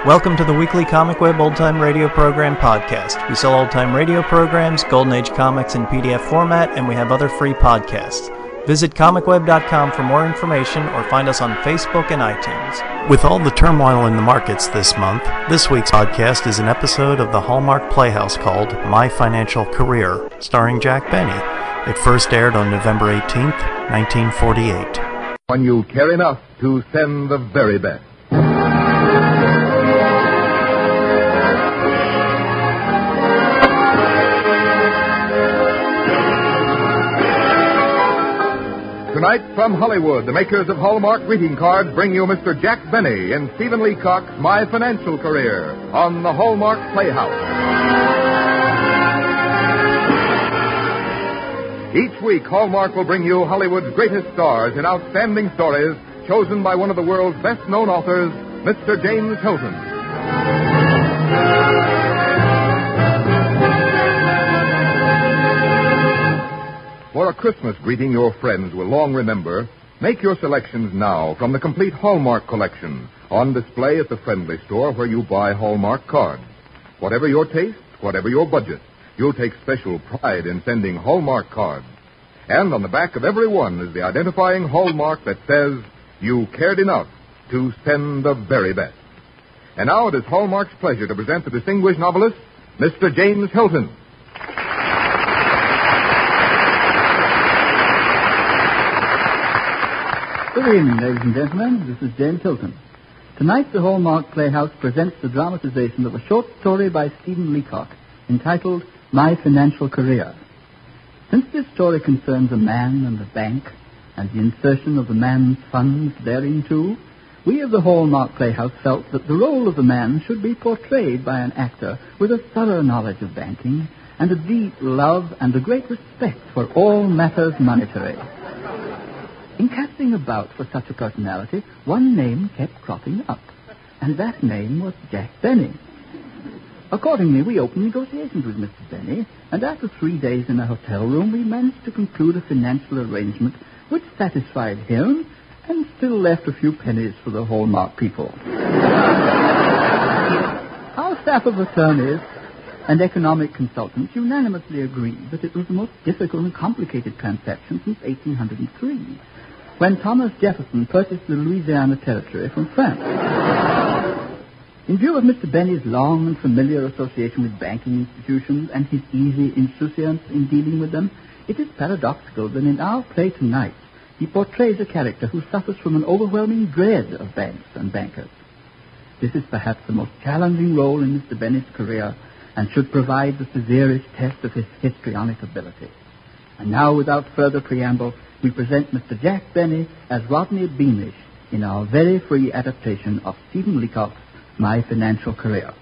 Welcome to the weekly ComicWeb Old Time Radio Program podcast. We sell old-time radio programs, Golden Age comics in PDF format, and we have other free podcasts. Visit comicweb.com for more information or find us on Facebook and iTunes. With all the turmoil in the markets this month, this week's podcast is an episode of the Hallmark Playhouse called My Financial Career, starring Jack Benny. It first aired on November 18th, 1948. When you care enough to send the very best. Tonight from Hollywood, the makers of Hallmark greeting cards bring you Mr. Jack Benny in Stephen Leacock's My Financial Career on the Hallmark Playhouse. Each week, Hallmark will bring you Hollywood's greatest stars in outstanding stories chosen by one of the world's best-known authors, Mr. James Hilton. For a Christmas greeting your friends will long remember, make your selections now from the complete Hallmark collection on display at the friendly store where you buy Hallmark cards. Whatever your taste, whatever your budget, you'll take special pride in sending Hallmark cards. And on the back of every one is the identifying hallmark that says, you cared enough to send the very best. And now it is Hallmark's pleasure to present the distinguished novelist, Mr. James Hilton. Good evening, ladies and gentlemen. This is James Hilton. Tonight, the Hallmark Playhouse presents the dramatization of a short story by Stephen Leacock entitled My Financial Career. Since this story concerns a man and a bank and the insertion of the man's funds therein, we of the Hallmark Playhouse felt that the role of the man should be portrayed by an actor with a thorough knowledge of banking and a deep love and a great respect for all matters monetary. In casting about for such a personality, one name kept cropping up, and that name was Jack Benny. Accordingly, we opened negotiations with Mr. Benny, and after 3 days in a hotel room, we managed to conclude a financial arrangement which satisfied him and still left a few pennies for the Hallmark people. Our staff of attorneys and economic consultants unanimously agreed that it was the most difficult and complicated transaction since 1803, when Thomas Jefferson purchased the Louisiana Territory from France. In view of Mr. Benny's long and familiar association with banking institutions and his easy insouciance in dealing with them, it is paradoxical that in our play tonight he portrays a character who suffers from an overwhelming dread of banks and bankers. This is perhaps the most challenging role in Mr. Benny's career and should provide the severest test of his histrionic ability. And now, without further preamble, we present Mr. Jack Benny as Rodney Beamish in our very free adaptation of Stephen Leacock's My Financial Career.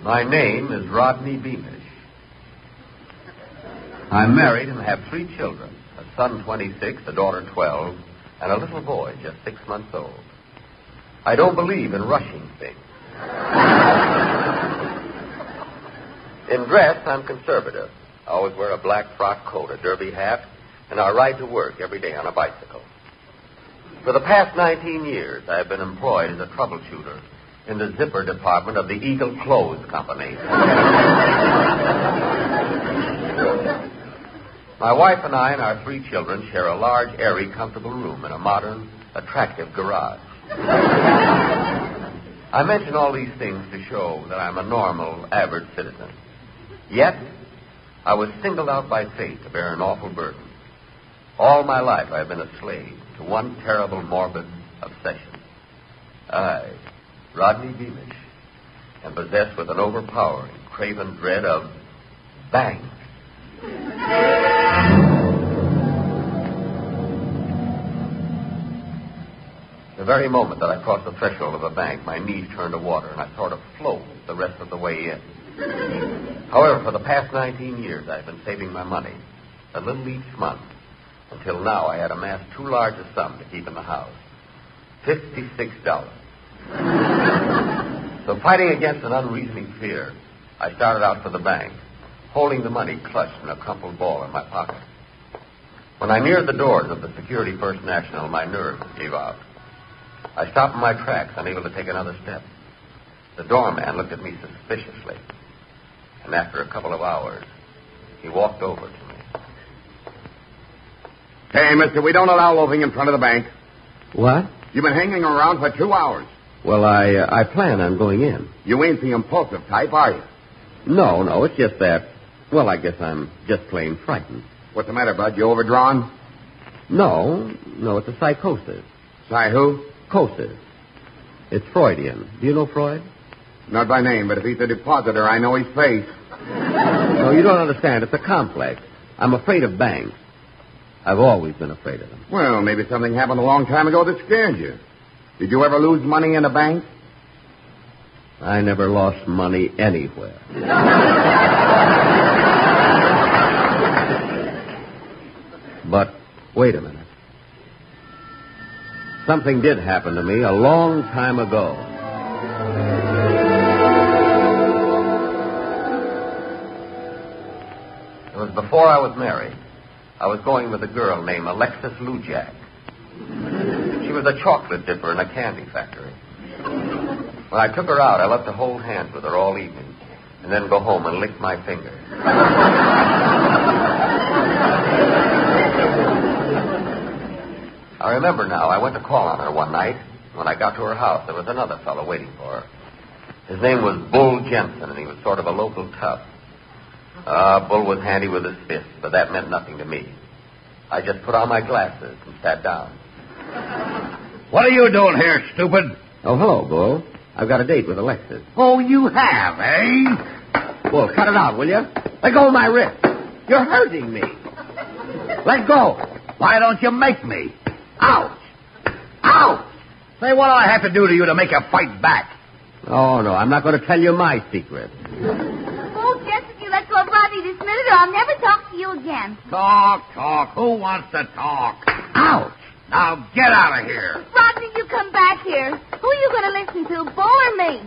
My name is Rodney Beamish. I'm married and have 3 children, a son 26, a daughter 12, and a little boy just 6 months old. I don't believe in rushing things. In dress, I'm conservative. I always wear a black frock coat, a derby hat, and I ride to work every day on a bicycle. For the past 19 years, I have been employed as a troubleshooter in the zipper department of the Eagle Clothes Company. My wife and I and our 3 children share a large, airy, comfortable room in a modern, attractive garage. I mention all these things to show that I'm a normal, average citizen. Yet, I was singled out by fate to bear an awful burden. All my life I have been a slave to one terrible, morbid obsession. I, Rodney Beamish, am possessed with an overpowering, craven dread of banks. The very moment that I crossed the threshold of a bank, my knees turned to water, and I sort of floated the rest of the way in. However, for the past 19 years, I've been saving my money, a little each month, until now I had amassed too large a sum to keep in the house. $56. So fighting against an unreasoning fear, I started out for the bank, holding the money clutched in a crumpled ball in my pocket. When I neared the doors of the Security First National, my nerves gave out. I stopped in my tracks, unable to take another step. The doorman looked at me suspiciously, and after a couple of hours, he walked over to me. Hey, mister, we don't allow loafing in front of the bank. What? You've been hanging around for 2 hours. Well, I plan on going in. You ain't the impulsive type, are you? No, it's just that, well, I guess I'm just plain frightened. What's the matter, Bud? You overdrawn? No, it's a psychosis. Who? Psychosis. It's Freudian. Do you know Freud? Not by name, but if he's a depositor, I know his face. No, you don't understand. It's a complex. I'm afraid of banks. I've always been afraid of them. Well, maybe something happened a long time ago that scared you. Did you ever lose money in a bank? I never lost money anywhere. But wait a minute. Something did happen to me a long time ago. It was before I was married. I was going with a girl named Alexis Lujak. She was a chocolate dipper in a candy factory. When I took her out, I loved to hold hands with her all evening and then go home and lick my fingers. I remember now, I went to call on her one night. When I got to her house, there was another fellow waiting for her. His name was Bull Jensen, and he was sort of a local tough. Bull was handy with his fists, but that meant nothing to me. I just put on my glasses and sat down. What are you doing here, stupid? Oh, hello, Bull. I've got a date with Alexis. Oh, you have, eh? Bull, cut it out, will you? Let go of my wrist. You're hurting me. Let go. Why don't you make me? Ouch. Ouch. Say, what do I have to do to you to make you fight back? Oh, no, I'm not going to tell you my secret. Oh, just if you let go of Rodney this minute, or I'll never talk to you again. Talk. Who wants to talk? Ouch. Now get out of here. Rodney, you come back here. Who are you going to listen to, Bull or me?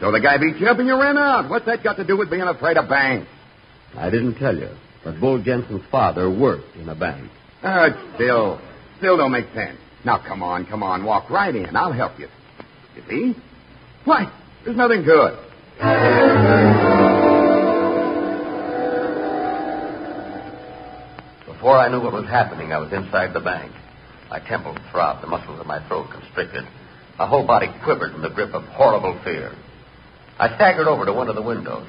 So the guy beat you up and you ran out. What's that got to do with being afraid of banks? I didn't tell you, but Bull Jensen's father worked in a bank. It still don't make sense. Now, come on. Walk right in. I'll help you. You see? Why, there's nothing to it. Before I knew what was happening, I was inside the bank. My temples throbbed, the muscles of my throat constricted. My whole body quivered in the grip of horrible fear. I staggered over to one of the windows.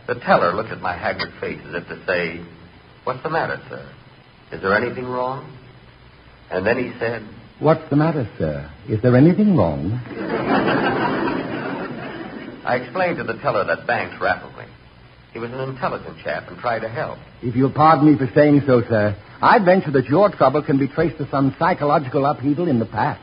The teller looked at my haggard face as if to say, "What's the matter, sir? Is there anything wrong?" And then he said, "What's the matter, sir? Is there anything wrong?" I explained to the teller that banks rattled me. He was an intelligent chap and tried to help. If you'll pardon me for saying so, sir, I'd venture that your trouble can be traced to some psychological upheaval in the past.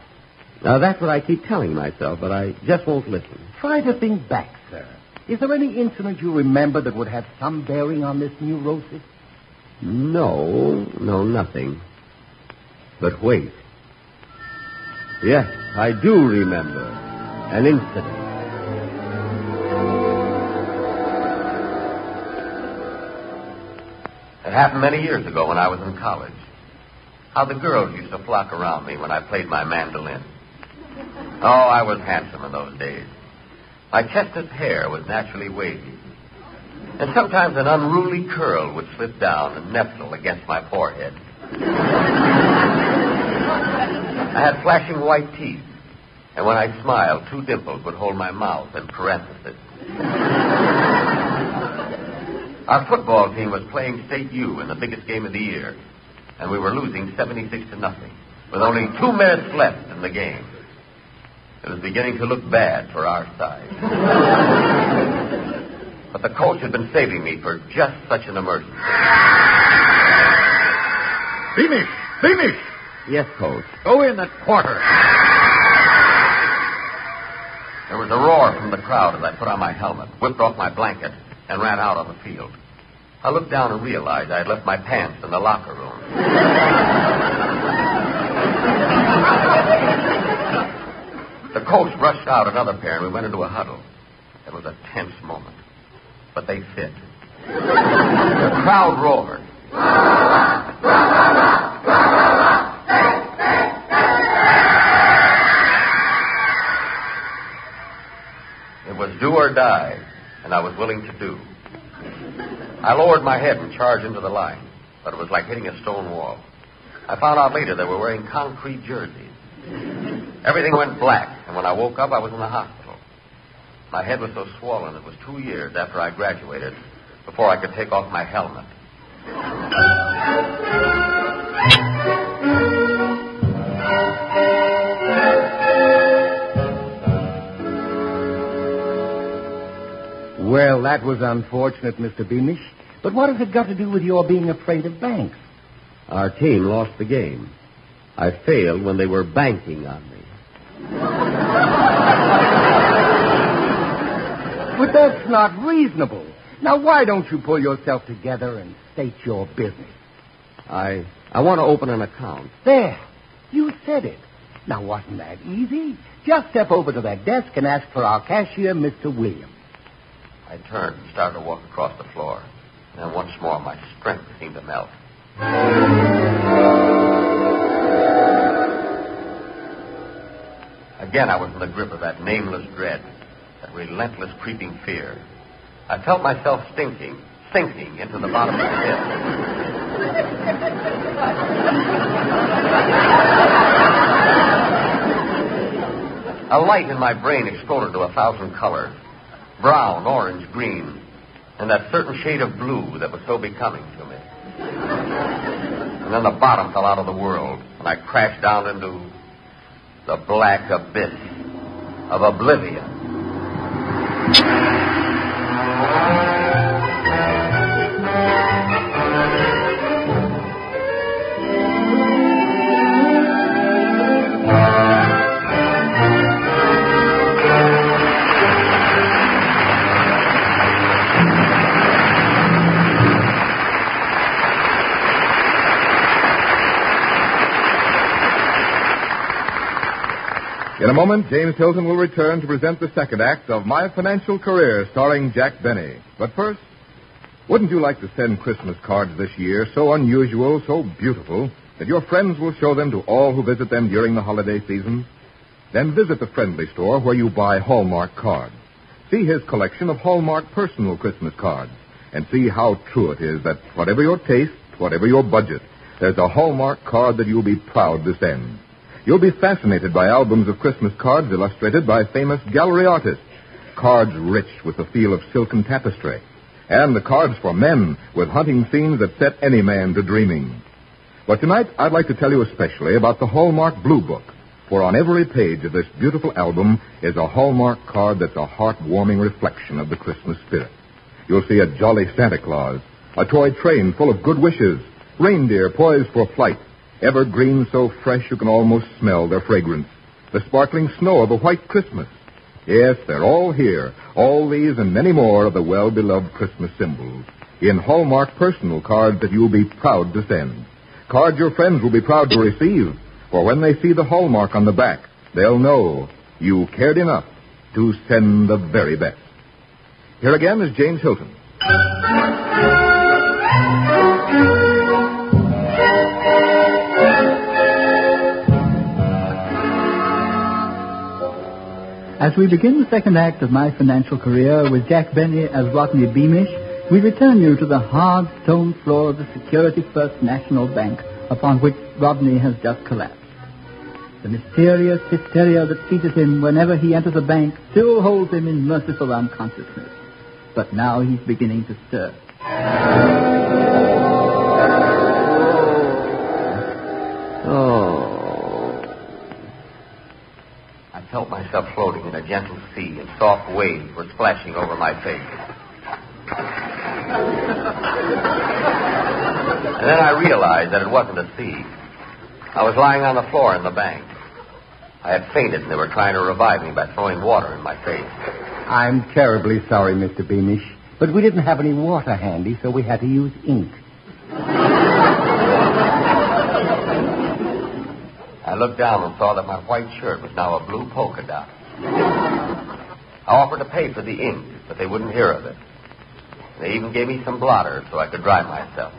Now, that's what I keep telling myself, but I just won't listen. Try to think back, sir. Is there any incident you remember that would have some bearing on this neurosis? No, nothing. But wait. Yes, I do remember an incident. It happened many years ago when I was in college. How the girls used to flock around me when I played my mandolin. Oh, I was handsome in those days. My chestnut hair was naturally wavy. And sometimes an unruly curl would slip down and nestle against my forehead. I had flashing white teeth. And when I smiled, 2 dimples would hold my mouth in parentheses. Our football team was playing State U in the biggest game of the year. And we were losing 76-0, with only 2 minutes left in the game. It was beginning to look bad for our side. But the coach had been saving me for just such an emergency. Beamish! Yes, Coach. Go in the quarter. There was a roar from the crowd as I put on my helmet, whipped off my blanket, and ran out on the field. I looked down and realized I had left my pants in the locker room. The coach rushed out another pair, and we went into a huddle. It was a tense moment, but they fit. The crowd roared. It was do or die, and I was willing to do. I lowered my head and charged into the line, but it was like hitting a stone wall. I found out later they were wearing concrete jerseys. Everything went black, and when I woke up, I was in the hospital. My head was so swollen, it was 2 years after I graduated before I could take off my helmet. Well, that was unfortunate, Mr. Beamish. But what has it got to do with your being afraid of banks? Our team lost the game. I failed when they were banking on me. But that's not reasonable. Now, why don't you pull yourself together and state your business? I want to open an account. There. You said it. Now, wasn't that easy? Just step over to that desk and ask for our cashier, Mr. Williams. I turned and started to walk across the floor. And once more, my strength seemed to melt. Again, I was in the grip of that nameless dread, that relentless creeping fear. I felt myself sinking into the bottom of the pit. A light in my brain exploded to 1,000 colors. Brown, orange, green, and that certain shade of blue that was so becoming to me. And then the bottom fell out of the world, and I crashed down into the black abyss of oblivion. In a moment, James Hilton will return to present the second act of My Financial Career, starring Jack Benny. But first, wouldn't you like to send Christmas cards this year so unusual, so beautiful, that your friends will show them to all who visit them during the holiday season? Then visit the friendly store where you buy Hallmark cards. See his collection of Hallmark personal Christmas cards, and see how true it is that whatever your taste, whatever your budget, there's a Hallmark card that you'll be proud to send. You'll be fascinated by albums of Christmas cards illustrated by famous gallery artists, cards rich with the feel of silken tapestry, and the cards for men with hunting scenes that set any man to dreaming. But tonight, I'd like to tell you especially about the Hallmark Blue Book, for on every page of this beautiful album is a Hallmark card that's a heart-warming reflection of the Christmas spirit. You'll see a jolly Santa Claus, a toy train full of good wishes, reindeer poised for flight, evergreens so fresh you can almost smell their fragrance, the sparkling snow of a white Christmas. Yes, they're all here, all these and many more of the well-beloved Christmas symbols, in Hallmark personal cards that you'll be proud to send. Cards your friends will be proud to receive, for when they see the Hallmark on the back, they'll know you cared enough to send the very best. Here again is James Hilton. As we begin the second act of My Financial Career with Jack Benny as Rodney Beamish, we return you to the hard stone floor of the Security First National Bank upon which Rodney has just collapsed. The mysterious hysteria that seizes him whenever he enters a bank still holds him in merciful unconsciousness. But now he's beginning to stir. I felt myself floating in a gentle sea, and soft waves were splashing over my face. And then I realized that it wasn't a sea. I was lying on the floor in the bank. I had fainted, and they were trying to revive me by throwing water in my face. I'm terribly sorry, Mr. Beamish, but we didn't have any water handy, so we had to use ink. I looked down and saw that my white shirt was now a blue polka dot. I offered to pay for the ink, but they wouldn't hear of it. They even gave me some blotter so I could dry myself.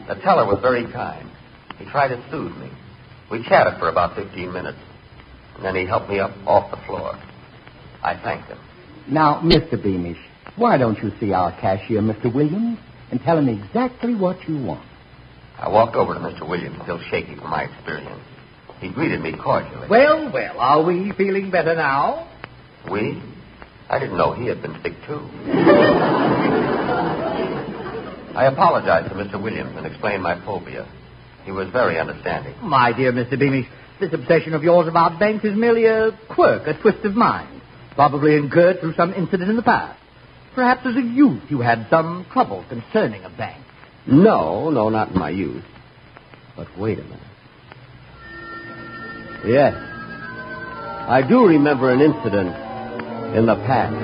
The teller was very kind. He tried to soothe me. We chatted for about 15 minutes, and then he helped me up off the floor. I thanked him. Now, Mr. Beamish, why don't you see our cashier, Mr. Williams, and tell him exactly what you want? I walked over to Mr. Williams, still shaky from my experience. He greeted me cordially. Well, are we feeling better now? We? I didn't know he had been sick, too. I apologized to Mr. Williams and explained my phobia. He was very understanding. My dear Mr. Beamish, this obsession of yours about banks is merely a quirk, a twist of mind, probably incurred through some incident in the past. Perhaps as a youth you had some trouble concerning a bank. No, not in my youth. But wait a minute. Yes. I do remember an incident in the past.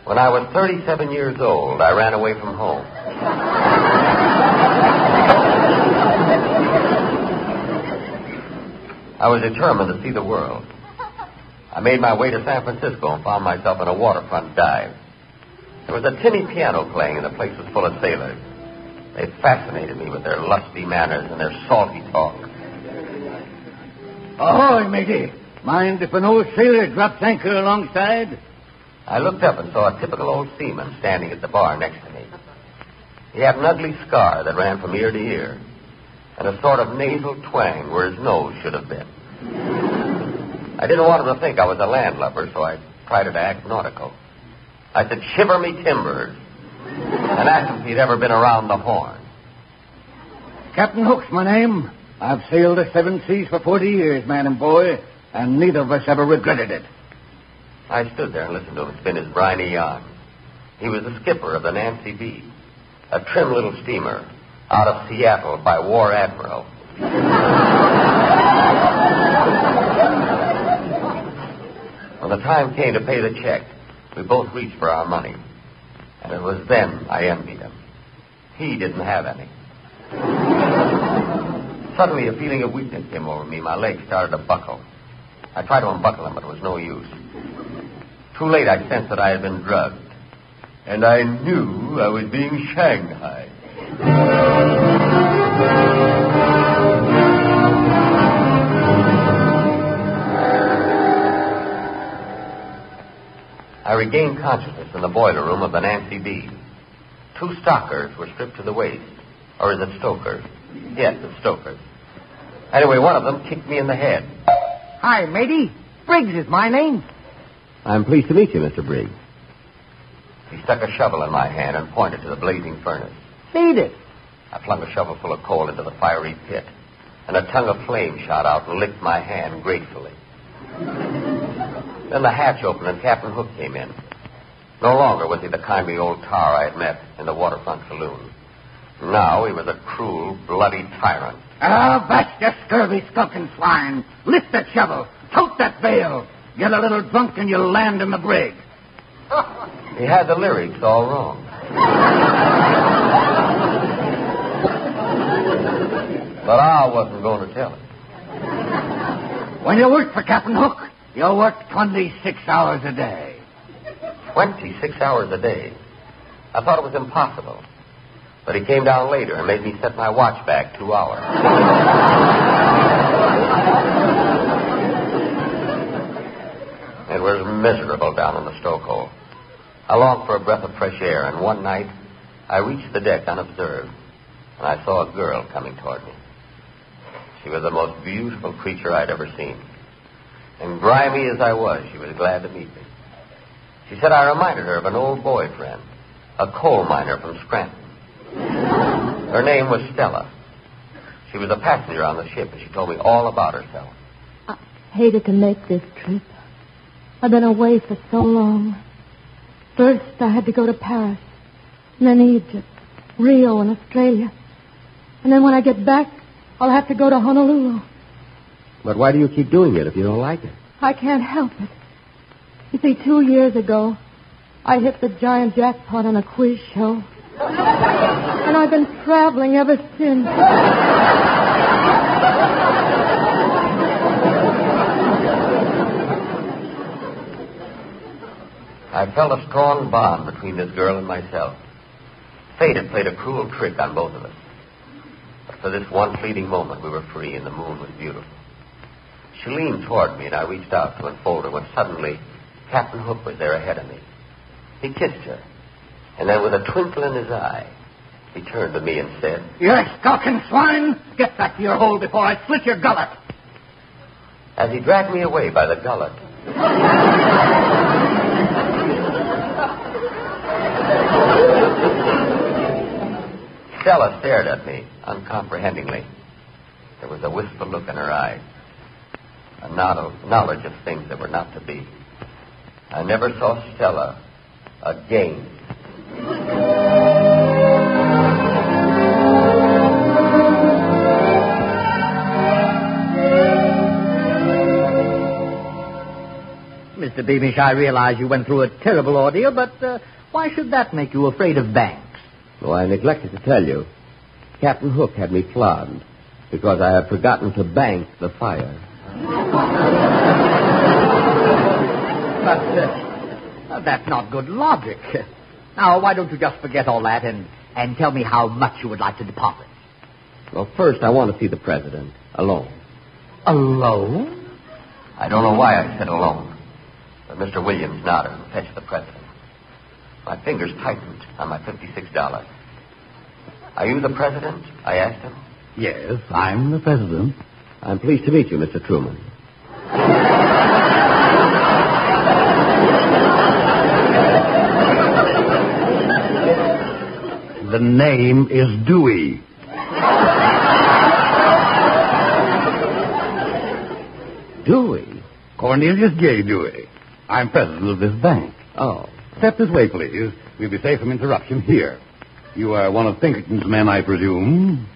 When I was 37 years old, I ran away from home. I was determined to see the world. I made my way to San Francisco and found myself in a waterfront dive. There was a tinny piano playing, and the place was full of sailors. They fascinated me with their lusty manners and their salty talk. Ahoy, matey. Mind if an old sailor drops anchor alongside? I looked up and saw a typical old seaman standing at the bar next to me. He had an ugly scar that ran from ear to ear, and a sort of nasal twang where his nose should have been. I didn't want him to think I was a landlubber, so I tried to act nautical. I said, "Shiver me timbers," and asked him if he'd ever been around the Horn. Captain Hook's my name. I've sailed the seven seas for 40 years, man and boy, and neither of us ever regretted it. I stood there and listened to him spin his briny yarn. He was the skipper of the Nancy B, a trim little steamer out of Seattle by War Admiral. When the time came to pay the check, we both reached for our money. And it was then I envied him. He didn't have any. Suddenly, a feeling of weakness came over me. My legs started to buckle. I tried to unbuckle them, but it was no use. Too late, I sensed that I had been drugged. And I knew I was being shanghaied. I regained consciousness in the boiler room of the Nancy B. Two stokers were stripped to the waist. Or is it stokers? Yes, it's stokers. Anyway, one of them kicked me in the head. Hi, matey. Briggs is my name. I'm pleased to meet you, Mr. Briggs. He stuck a shovel in my hand and pointed to the blazing furnace. Feed it. I flung a shovel full of coal into the fiery pit, and a tongue of flame shot out and licked my hand gratefully. Then the hatch opened and Captain Hook came in. No longer was he the kindly old tar I had met in the waterfront saloon. Now he was a cruel, bloody tyrant. Ah, that's you scurvy, skulking swine. Lift that shovel. Tote that bale. Get a little drunk and you'll land in the brig. He had the lyrics all wrong. But I wasn't going to tell him. When you work for Captain Hook, you work 26 hours a day. 26 hours a day? I thought it was impossible. But he came down later and made me set my watch back 2 hours. It was miserable down in the stokehole. I longed for a breath of fresh air, and one night I reached the deck unobserved, and I saw a girl coming toward me. She was the most beautiful creature I'd ever seen. And grimy as I was, she was glad to meet me. She said I reminded her of an old boyfriend, a coal miner from Scranton. Her name was Stella. She was a passenger on the ship, and she told me all about herself. I hated to make this trip. I've been away for so long. First, I had to go to Paris, and then Egypt, Rio and Australia. And then when I get back, I'll have to go to Honolulu. But why do you keep doing it if you don't like it? I can't help it. You see, 2 years ago, I hit the giant jackpot on a quiz show. And I've been traveling ever since. I felt a strong bond between this girl and myself. Fate had played a cruel trick on both of us. But for this one fleeting moment, we were free and the moon was beautiful. She leaned toward me and I reached out to enfold her when suddenly Captain Hook was there ahead of me. He kissed her, and then with a twinkle in his eye, he turned to me and said, "You skulking swine! Get back to your hole before I slit your gullet!" As he dragged me away by the gullet, Stella stared at me uncomprehendingly. There was a wistful look in her eyes, a knowledge of things that were not to be. I never saw Stella again. Mr. Beamish, I realize you went through a terrible ordeal, but why should that make you afraid of banks? Well, I neglected to tell you. Captain Hook had me flogged because I had forgotten to bank the fire. But that's not good logic. Now, why don't you just forget all that and tell me how much you would like to deposit? Well, first, I want to see the president alone. Alone? I don't know why I said alone, but Mr. Williams nodded and fetched the president. My fingers tightened on my $56. Are you the president? I asked him. Yes, I'm the president. I'm pleased to meet you, Mr. Truman. The name is Dewey. Dewey? Cornelius J. Dewey. I'm president of this bank. Oh. Step this way, please. We'll be safe from interruption here. You are one of Pinkerton's men, I presume?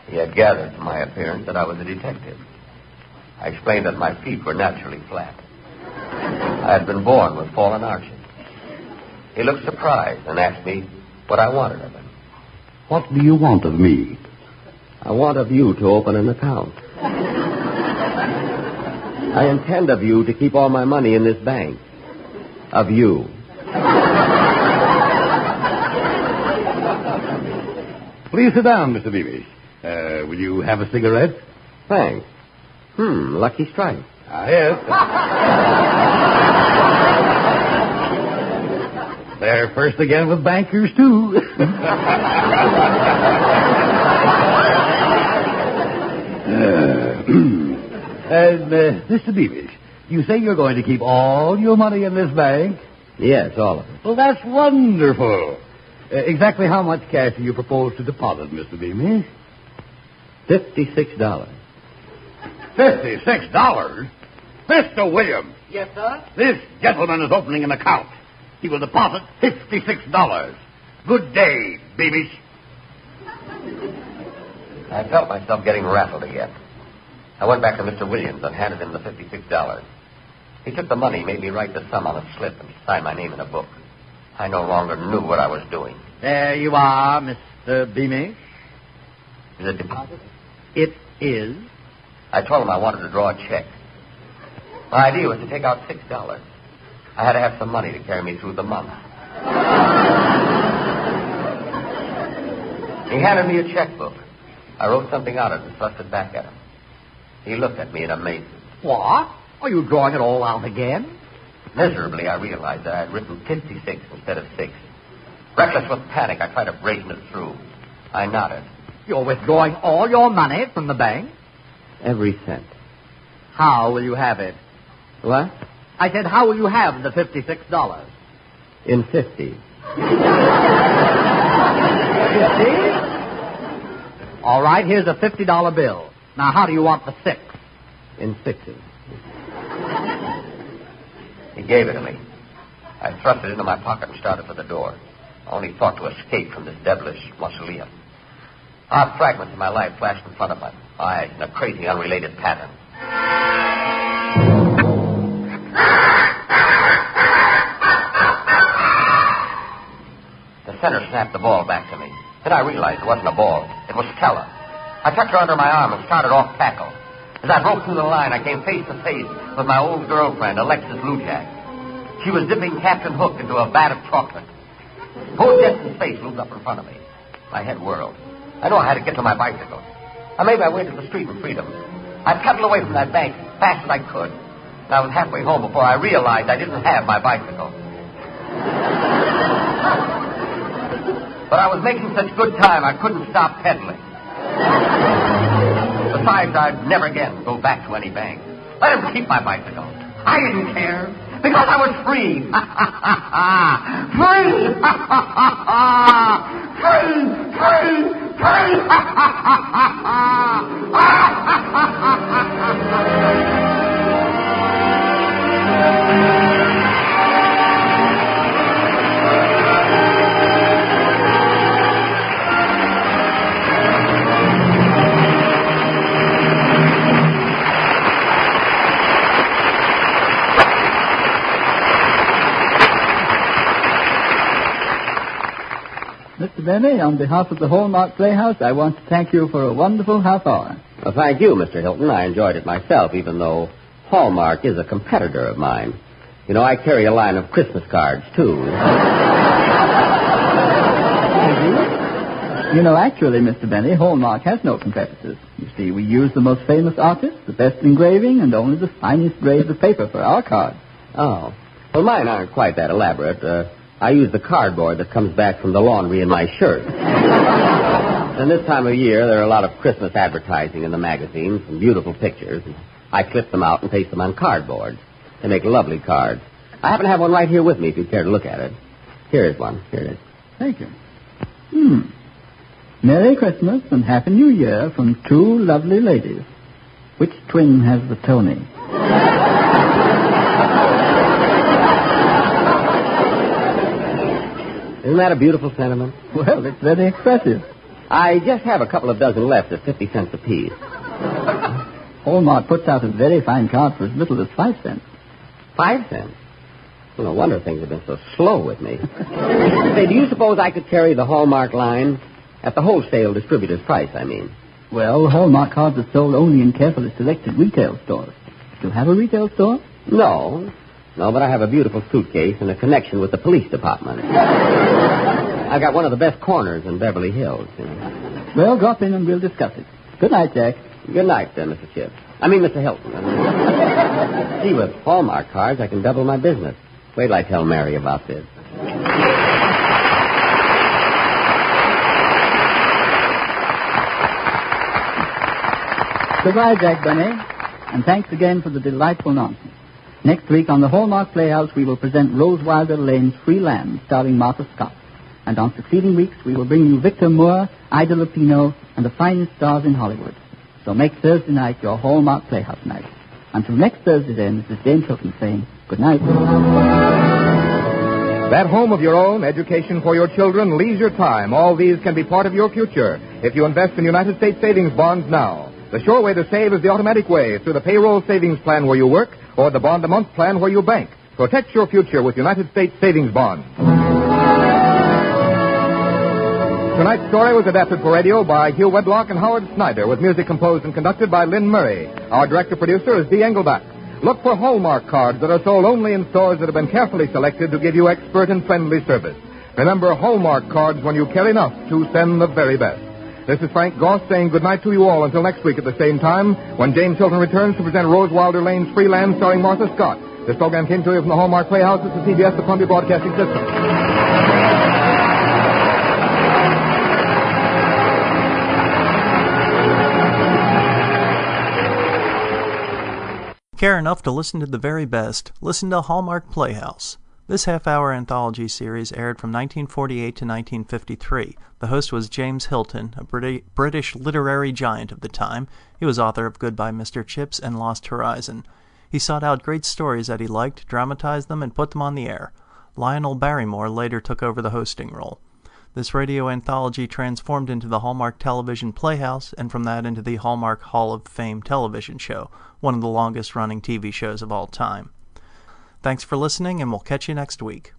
He had gathered from my appearance that I was a detective. I explained that my feet were naturally flat. I had been born with fallen arches. He looked surprised and asked me what I wanted of him. What do you want of me? I want of you to open an account. I intend of you to keep all my money in this bank. Of you. Please sit down, Mr. Bebish. Will you have a cigarette? Thanks. Lucky strike. Yes. They're first again with bankers, too. Mr. Bebish, you say you're going to keep all your money in this bank? Yes, all of it. Well, that's wonderful. Exactly how much cash do you propose to deposit, Mr. Beamish? $56. $56? Mr. Williams. Yes, sir? This gentleman is opening an account. He will deposit $56. Good day, Bebish. I felt myself getting rattled again. I went back to Mr. Williams and handed him the $56. He took the money, made me write the sum on a slip, and sign my name in a book. I no longer knew what I was doing. There you are, Mr. Beamish. Is it deposit? It is. I told him I wanted to draw a check. My idea was to take out $6. I had to have some money to carry me through the month. He handed me a checkbook. I wrote something on it and thrust it back at him. He looked at me in amazement. What? Are you drawing it all out again? Miserably, I realized that I had written 56 instead of 6. Reckless with panic, I tried to brazen it through. I nodded. You're withdrawing all your money from the bank? Every cent. How will you have it? What? I said, how will you have the $56? In 50. 50? All right, here's a $50 bill. Now, how do you want the 6? In 60. He gave it to me. I thrust it into my pocket and started for the door. I only thought to escape from this devilish mausoleum. Odd fragments of my life flashed in front of my eyes in a crazy, unrelated pattern. The center snapped the ball back to me. Then I realized it wasn't a ball. It was Stella. I tucked her under my arm and started off tackle. As I broke through the line, I came face to face with my old girlfriend, Alexis Lujack. She was dipping Captain Hook into a vat of chocolate. Whole Jetson's face loomed up in front of me. My head whirled. I knew I had to get to my bicycle. I made my way to the street in freedom. I pedaled away from that bank as fast as I could. And I was halfway home before I realized I didn't have my bicycle. But I was making such good time, I couldn't stop pedaling. Besides, I'd never again go back to any bank. Let him keep my bicycle. I didn't care, because I was free. Free! Mr. Benny, on behalf of the Hallmark Playhouse, I want to thank you for a wonderful half hour. Well, thank you, Mr. Hilton. I enjoyed it myself, even though Hallmark is a competitor of mine. You know, I carry a line of Christmas cards, too. You know, actually, Mr. Benny, Hallmark has no competitors. You see, we use the most famous artists, the best engraving, and only the finest grades of paper for our cards. Oh. Well, mine aren't quite that elaborate. I use the cardboard that comes back from the laundry in my shirt. And this time of year, there are a lot of Christmas advertising in the magazines and beautiful pictures. And I clip them out and paste them on cardboard. They make lovely cards. I happen to have one right here with me if you'd care to look at it. Here is one. Here it is. Thank you. Merry Christmas and Happy New Year from two lovely ladies. Which twin has the Tony? Isn't that a beautiful sentiment? Well, it's very expressive. I just have a couple of dozen left at 50 cents apiece. Hallmark puts out a very fine card for as little as 5 cents. 5 cents? Well, no wonder things have been so slow with me. Say, do you suppose I could carry the Hallmark line at the wholesale distributor's price, I mean? Well, Hallmark cards are sold only in carefully selected retail stores. Do you have a retail store? No, but I have a beautiful suitcase and a connection with the police department. I got one of the best corners in Beverly Hills. You know. Well, drop in and we'll discuss it. Good night, Jack. Good night, Mr. Chip. Mr. Hilton. See, with Hallmark cards, I can double my business. Wait till I tell Mary about this. Goodbye, Jack Benny, and thanks again for the delightful nonsense. Next week on the Hallmark Playhouse, we will present Rose Wilder Lane's Free Land, starring Martha Scott. And on succeeding weeks, we will bring you Victor Moore, Ida Lupino, and the finest stars in Hollywood. So make Thursday night your Hallmark Playhouse night. Until next Thursday, then, this is James Hilton saying good night. That home of your own, education for your children, leisure time, all these can be part of your future if you invest in United States savings bonds now. The sure way to save is the automatic way, through the payroll savings plan where you work or the bond-a-month plan where you bank. Protect your future with United States savings bonds. Tonight's story was adapted for radio by Hugh Wedlock and Howard Snyder, with music composed and conducted by Lynn Murray. Our director-producer is Dee Engelbach. Look for Hallmark cards that are sold only in stores that have been carefully selected to give you expert and friendly service. Remember, Hallmark cards when you care enough to send the very best. This is Frank Goss saying goodnight to you all until next week at the same time when James Hilton returns to present Rose Wilder Lane's Free Land starring Martha Scott. This program came to you from the Hallmark Playhouse. This is CBS, the Columbia Broadcasting System. Care enough to listen to the very best? Listen to Hallmark Playhouse. This half-hour anthology series aired from 1948 to 1953. The host was James Hilton, a British literary giant of the time. He was author of Goodbye, Mr. Chips and Lost Horizon. He sought out great stories that he liked, dramatized them, and put them on the air. Lionel Barrymore later took over the hosting role. This radio anthology transformed into the Hallmark Television Playhouse, and from that into the Hallmark Hall of Fame television show, one of the longest-running TV shows of all time. Thanks for listening, and we'll catch you next week.